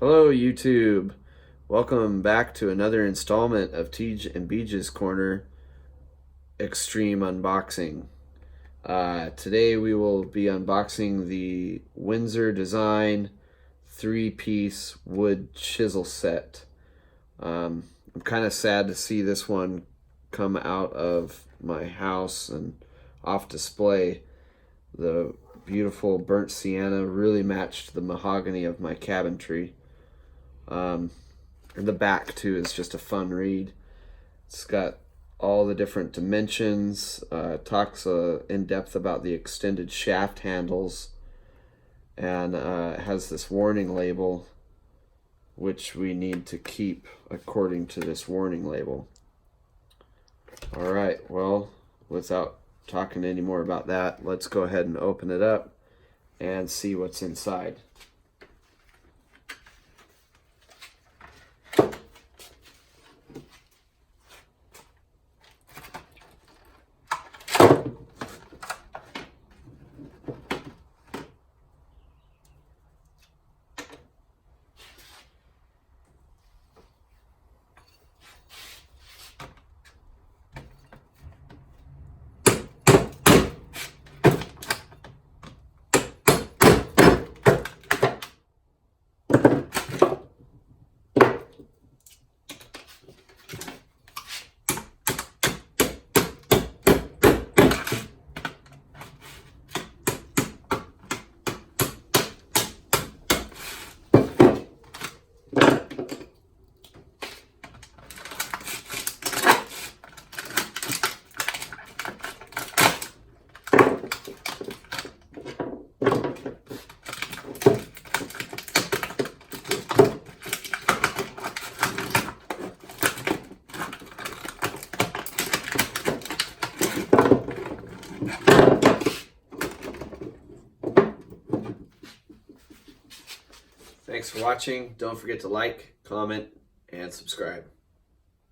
Hello YouTube, welcome back to another installment of Tej and Beej's Corner Extreme Unboxing. Today we will be unboxing the Windsor Design 3-piece wood chisel set. I'm kind of sad to see this one come out of my house and off display. The beautiful burnt sienna really matched the mahogany of my cabin tree. And the back too is just a fun read. It's got all the different dimensions, talks in depth about the extended shaft handles, and has this warning label which we need to keep according to this warning label. Alright, well, without talking any more about that, let's go ahead and open it up and see what's inside. Thanks for watching. Don't forget to like, comment, and subscribe.